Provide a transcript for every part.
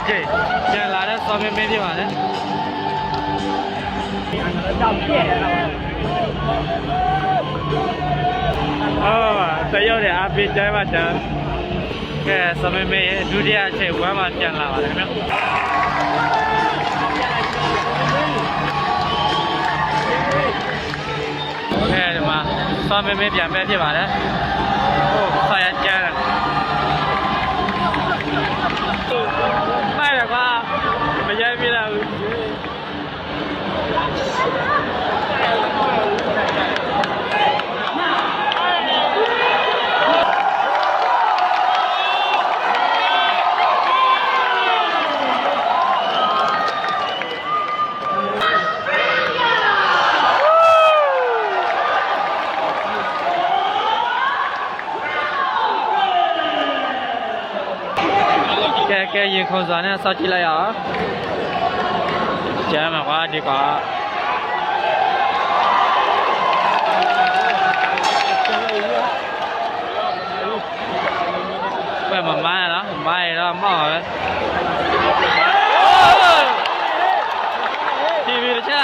ချိန်ပြန်လာတဲ့ဆောင်းမင်းဖြစ်ပါလေတရုတ်ရဲ့အပိကျဲပါချာကဲဆောင်းမင်းရဲ့ဒုတိယအချိန်ဝမ်းမှာပြန်လာပါတယ်ခင်ဗျဒီမှာဆောင်းမင်းပြန်ပဲဖြစ်ပါတယ်ဟုတ်ဆောင်းရကျန်းမိုက်ရကွာမရိုက်ပြလာဘူးကဲရင်ခုံစာနဲ့စောက်ကြည့်လိုက်ရအောင်ကျမ်းမှာကွာဒီကွာဘယ်မှာမိုင်းလားမိုင်းတော့မောက်ပဲဒီဗီချာ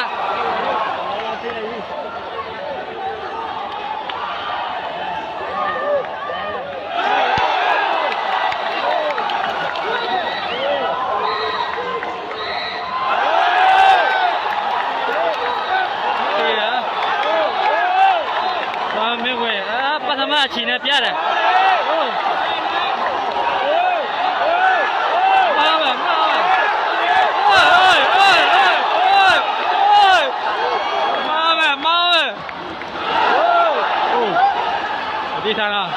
အချင်းနဲ့ပြတယ်ဟုတ်မာမမာဒီထားလား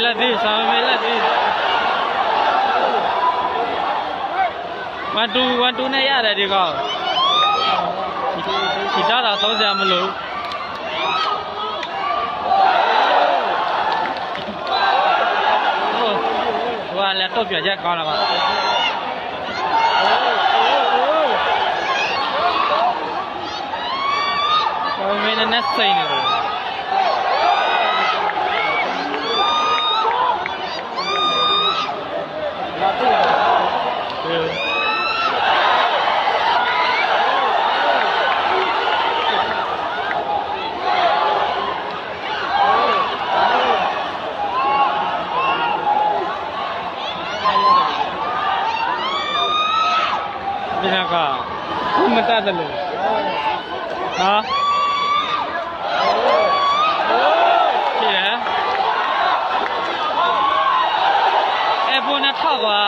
လက်သေးဆောင်းမေးလက်သေး1-2နဲ့ရတယ်ဒီကောင်ဒီတာတော့သုံးစရာမလိုဟုတ်ဟိုကလည်းတော့ပြချက်ကောင်းလာပါဆောင်းမေးနဲ့စိတ်နေတယ်ဒီကဘုမတတ်တယ်လို့ဟာကြည့်ရအဲ့ဘုနဲ့ထောက်ပါ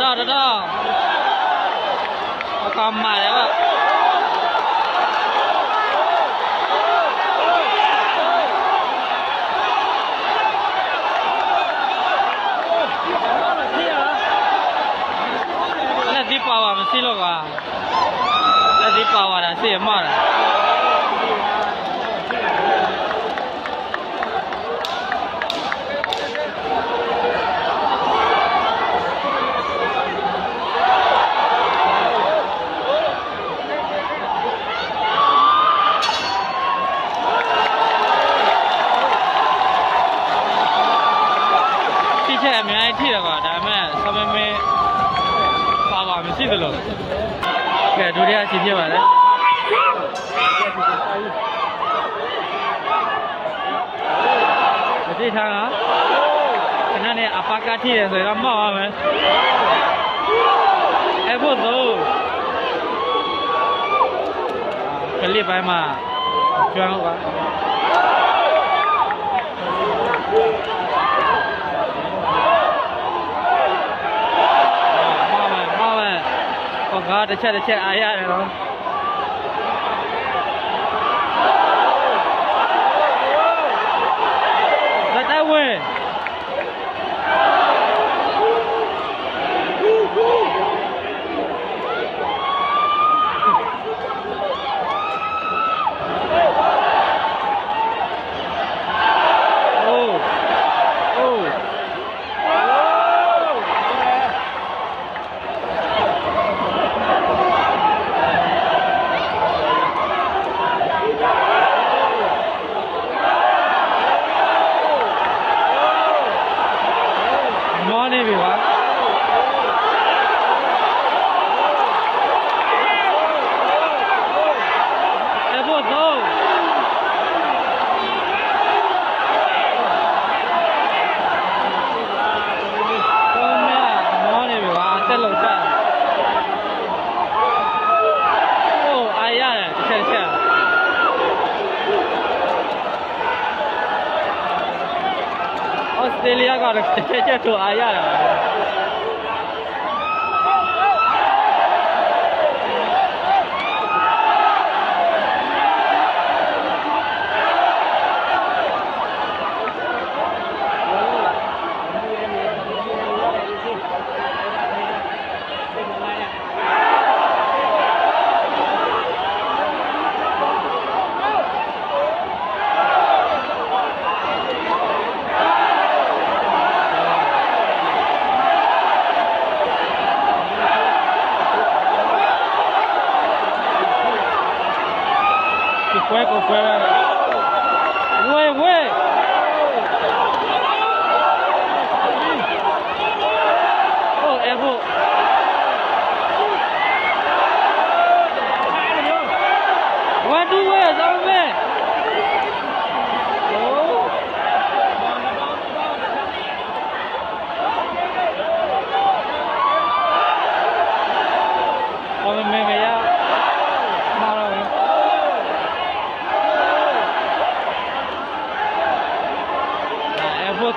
တော့တအကောင်မာတယ်ဗျလက်ဒီပါဝါမရှိတော့ကွာလက်ဒီပါဝါတာစေမတာအများကြီးထိတယ်ကွာဒါပေမဲ့ဆောင်းမင်းပါပါမရှိသလိုကဲဒုတိယအချိန်ဖြစ်ပါလေဒီထားလားခဏနဲ့အပါကထိတယ်ဆိုတော့မောက်ရမယ်အဲ့ဖို့တော့ကလေးပိုင်းမှာကျွမ်းဟုတ်ပါတစ်ချက်အားရတယ်နော်လက်တဝဲ နေပြီပါအဲ့ဖို့တော့တက်လို့တက်ဟိုအားရတယ်တစ်ချက်ချက်ဩစတြေးလျကတော့တစ်ချက်ချက်ဆိုအားရတယ်Fue con fuera. Güey, güey. Oh, Evo. One, two, güey, dame. Oh, me veía.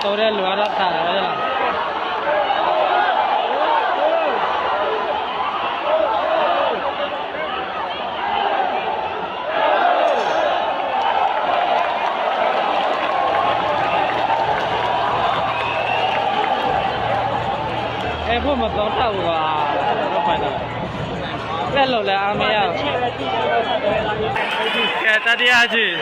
Tore luar ta ya Evo mà tao tao à nó phải là cái lẩu là ăn mấy à cái ta đi à chị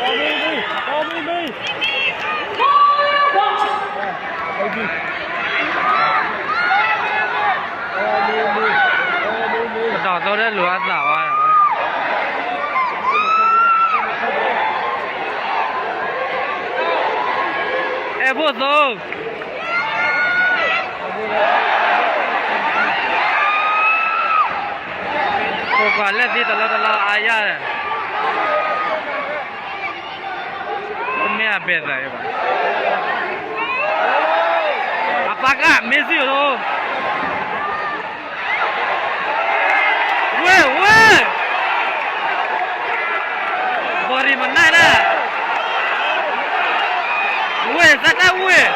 đỏ tôi đã lúa giả qua rồi em vô rồi cô còn lên đi tao ai ra mẹ bé rồi apakah Messi itu weh bari mana dah weh zat weh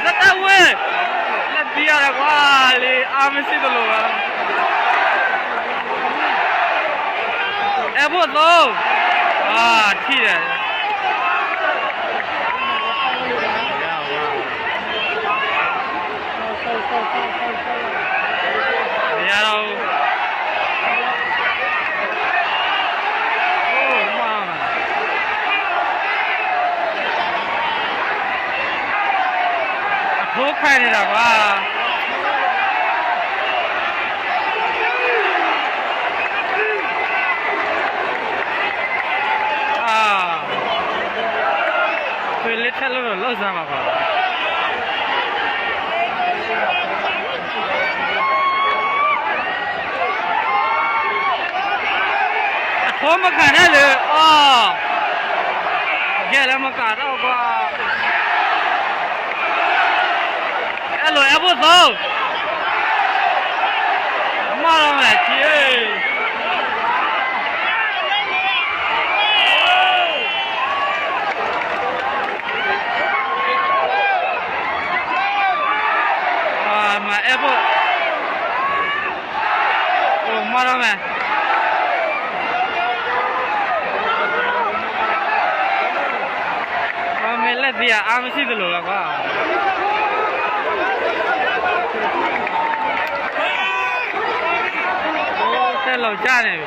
zat weh lebih ada kali Messi tu loh Evo đâu à thi rồi nhà đâu phố khai này là quá Hello, hello, sama apa? Oh, makan ada. Oh, gila makan apa? Hello, apa tu? Mana macam? Evo, oh mana mah? Kami lihat dia, Messi dulu apa? Oh, terlalu jauh.